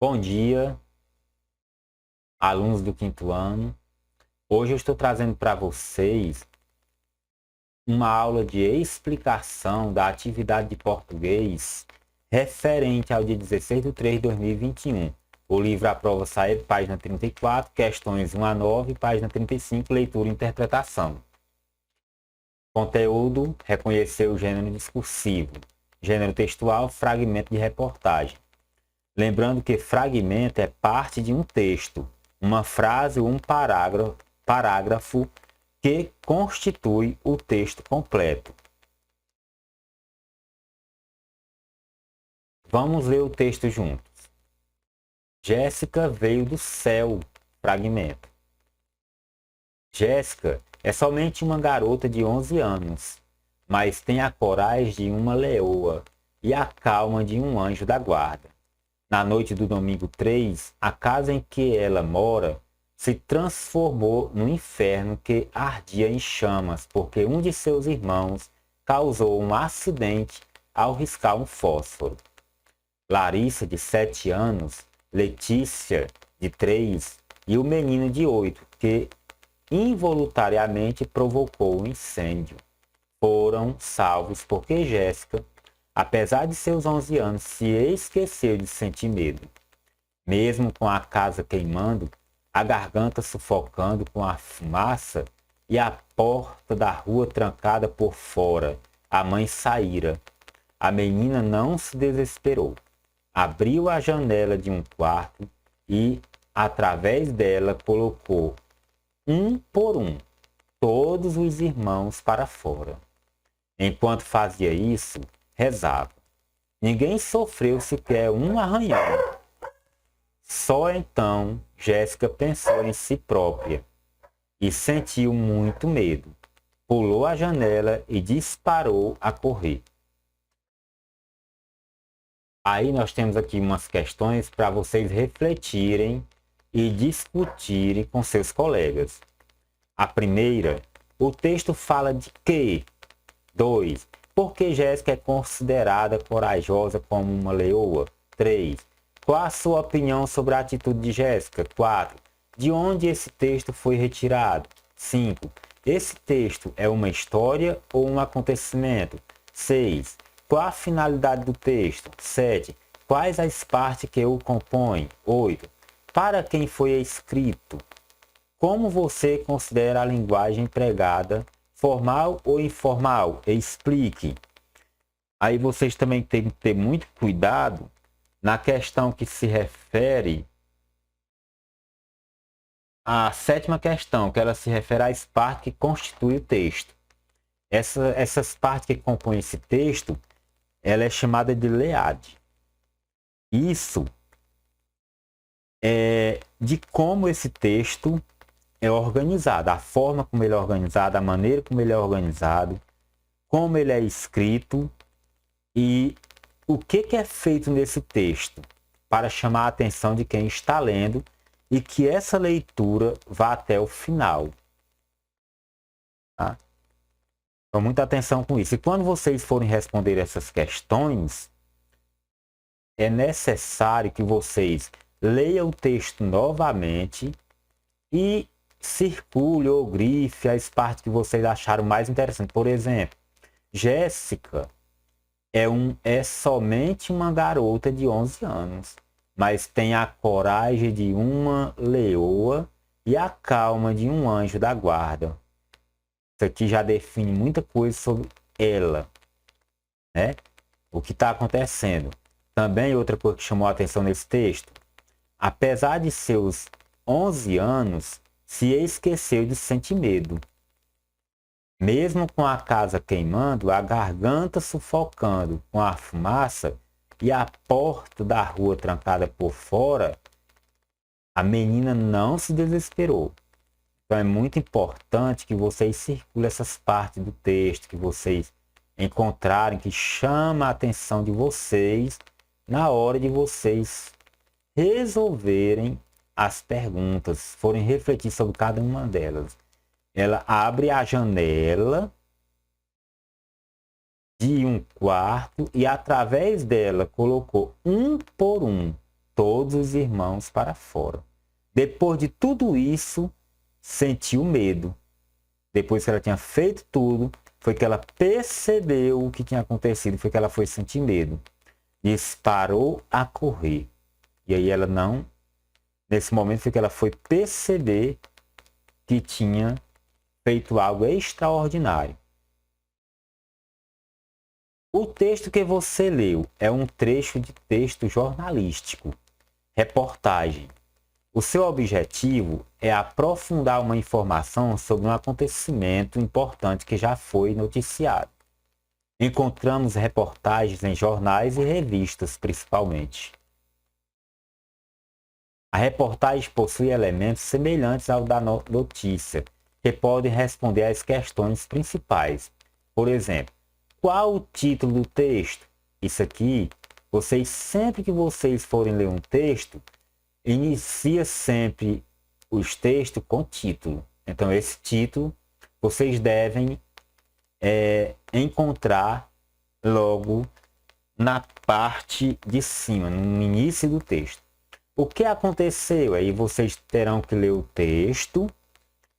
Bom dia, alunos do quinto ano. Hoje eu estou trazendo para vocês uma aula de explicação da atividade de português referente ao dia 16 de 3 de 2021. O livro à prova sai página 34, questões 1 a 9, página 35, leitura e interpretação. Conteúdo: reconhecer o gênero discursivo. Gênero textual: fragmento de reportagem. Lembrando que fragmento é parte de um texto, uma frase ou um parágrafo que constitui o texto completo. Vamos ler o texto juntos. Jéssica veio do céu. Fragmento. Jéssica é somente uma garota de 11 anos, mas tem a coragem de uma leoa e a calma de um anjo da guarda. Na noite do domingo 3, a casa em que ela mora se transformou no inferno que ardia em chamas, porque um de seus irmãos causou um acidente ao riscar um fósforo. Larissa, de 7 anos, Letícia, de 3, e o menino de 8, que involuntariamente provocou o incêndio, foram salvos porque Jéssica, apesar de seus 11 anos, se esqueceu de sentir medo. Mesmo com a casa queimando, a garganta sufocando com a fumaça e a porta da rua trancada por fora, a mãe saíra. A menina não se desesperou. Abriu a janela de um quarto e, através dela, colocou, um por um, todos os irmãos para fora. Enquanto fazia isso, rezava. Ninguém sofreu sequer um arranhão. Só então Jéssica pensou em si própria e sentiu muito medo. Pulou a janela e disparou a correr. Aí nós temos aqui umas questões para vocês refletirem e discutirem com seus colegas. A primeira, o texto fala de quê? 2. Por que Jéssica é considerada corajosa como uma leoa? 3. Qual a sua opinião sobre a atitude de Jéssica? 4. De onde esse texto foi retirado? 5. Esse texto é uma história ou um acontecimento? 6. Qual a finalidade do texto? 7. Quais as partes que o compõem? 8. Para quem foi escrito? Como você considera a linguagem empregada? Formal ou informal? Explique. Aí vocês também têm que ter muito cuidado na questão que se refere à sétima questão, que ela se refere às partes que constituem o texto. Essas partes que compõem esse texto, ela é chamada de leade. Isso é de como esse texto é organizado, a forma como ele é organizado, a maneira como ele é organizado, como ele é escrito e o que é feito nesse texto para chamar a atenção de quem está lendo e que essa leitura vá até o final. Tá? Então, muita atenção com isso. E quando vocês forem responder essas questões, é necessário que vocês leiam o texto novamente e circule ou grife as partes que vocês acharam mais interessantes. Por exemplo, Jéssica é somente uma garota de 11 anos, mas tem a coragem de uma leoa e a calma de um anjo da guarda. Isso aqui já define muita coisa sobre ela, né? O que está acontecendo. Também outra coisa que chamou a atenção nesse texto, apesar de seus 11 anos, se esqueceu de sentir medo. Mesmo com a casa queimando, a garganta sufocando com a fumaça e a porta da rua trancada por fora, a menina não se desesperou. Então é muito importante que vocês circulem essas partes do texto, que vocês encontrarem, que chama a atenção de vocês na hora de vocês resolverem as perguntas, forem refletir sobre cada uma delas. Ela abre a janela de um quarto e através dela colocou um por um todos os irmãos para fora. Depois de tudo isso, sentiu medo. Depois que ela tinha feito tudo, foi que ela percebeu o que tinha acontecido, foi que ela foi sentir medo. Disparou a correr. E aí ela não... Nesse momento foi que ela foi perceber que tinha feito algo extraordinário. O texto que você leu é um trecho de texto jornalístico, reportagem. O seu objetivo é aprofundar uma informação sobre um acontecimento importante que já foi noticiado. Encontramos reportagens em jornais e revistas, principalmente. A reportagem possui elementos semelhantes ao da notícia, que podem responder às questões principais. Por exemplo, qual o título do texto? Isso aqui, sempre que vocês forem ler um texto, inicia sempre os textos com título. Então, esse título vocês devem encontrar logo na parte de cima, no início do texto. O que aconteceu? Aí vocês terão que ler o texto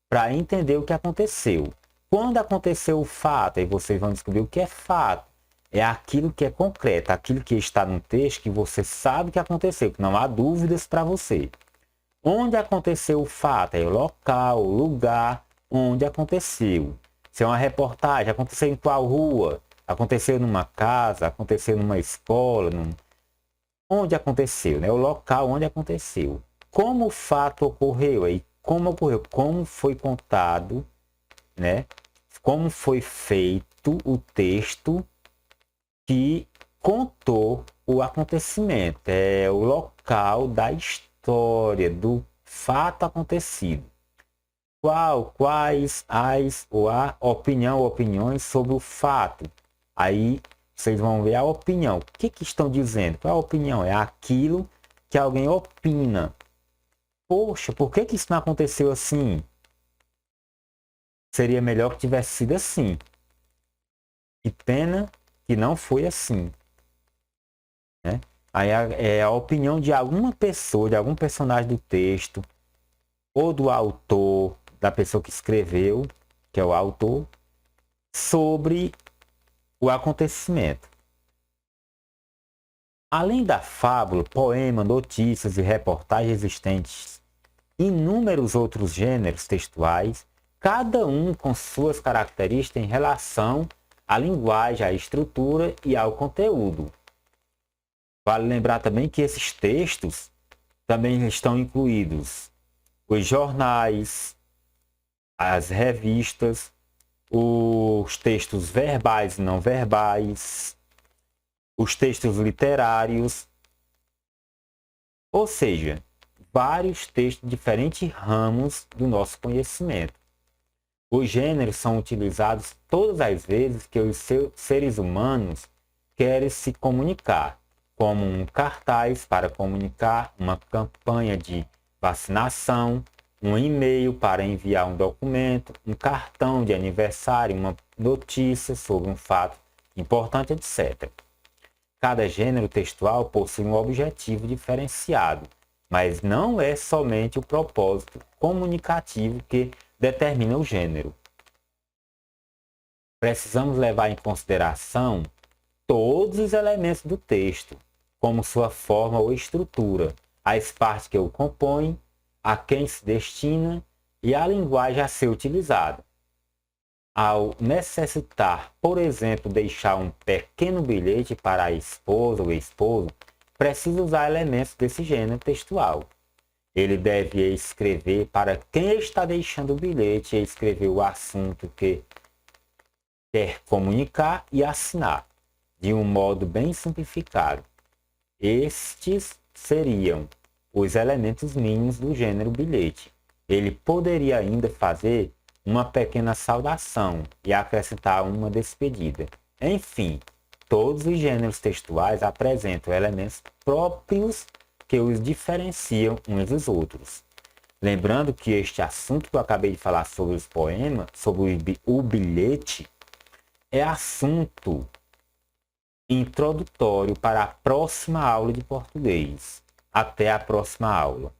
para entender o que aconteceu. Quando aconteceu o fato, aí vocês vão descobrir o que é fato. É aquilo que é concreto, aquilo que está no texto que você sabe que aconteceu, que não há dúvidas para você. Onde aconteceu o fato? É o local, o lugar onde aconteceu. Se é uma reportagem, aconteceu em qual rua? Aconteceu numa casa, aconteceu numa escola, onde aconteceu, né? O local onde aconteceu. Como o fato ocorreu, aí como ocorreu, como foi contado, né? Como foi feito o texto que contou o acontecimento, é o local da história, do fato acontecido. Quais as ou a opinião, opiniões sobre o fato. Aí vocês vão ver a opinião. O que estão dizendo? Qual é a opinião? É aquilo que alguém opina. Poxa, por que isso não aconteceu assim? Seria melhor que tivesse sido assim. Que pena que não foi assim. Né? Aí é a opinião de alguma pessoa, de algum personagem do texto, ou do autor, da pessoa que escreveu, que é o autor, sobre o acontecimento. Além da fábula, poema, notícias e reportagens existentes, inúmeros outros gêneros textuais, cada um com suas características em relação à linguagem, à estrutura e ao conteúdo. Vale lembrar também que esses textos também estão incluídos os jornais, as revistas, os textos verbais e não verbais, os textos literários, ou seja, vários textos de diferentes ramos do nosso conhecimento. Os gêneros são utilizados todas as vezes que os seres humanos querem se comunicar, como um cartaz para comunicar uma campanha de vacinação, um e-mail para enviar um documento, um cartão de aniversário, uma notícia sobre um fato importante, etc. Cada gênero textual possui um objetivo diferenciado, mas não é somente o propósito comunicativo que determina o gênero. Precisamos levar em consideração todos os elementos do texto, como sua forma ou estrutura, as partes que o compõem, a quem se destina e a linguagem a ser utilizada. Ao necessitar, por exemplo, deixar um pequeno bilhete para a esposa ou esposo, precisa usar elementos desse gênero textual. Ele deve escrever para quem está deixando o bilhete e escrever o assunto que quer comunicar e assinar, de um modo bem simplificado. Estes seriam os elementos mínimos do gênero bilhete. Ele poderia ainda fazer uma pequena saudação e acrescentar uma despedida. Enfim, todos os gêneros textuais apresentam elementos próprios que os diferenciam uns dos outros. Lembrando que este assunto que eu acabei de falar sobre os poemas, sobre o bilhete, é assunto introdutório para a próxima aula de português. Até a próxima aula.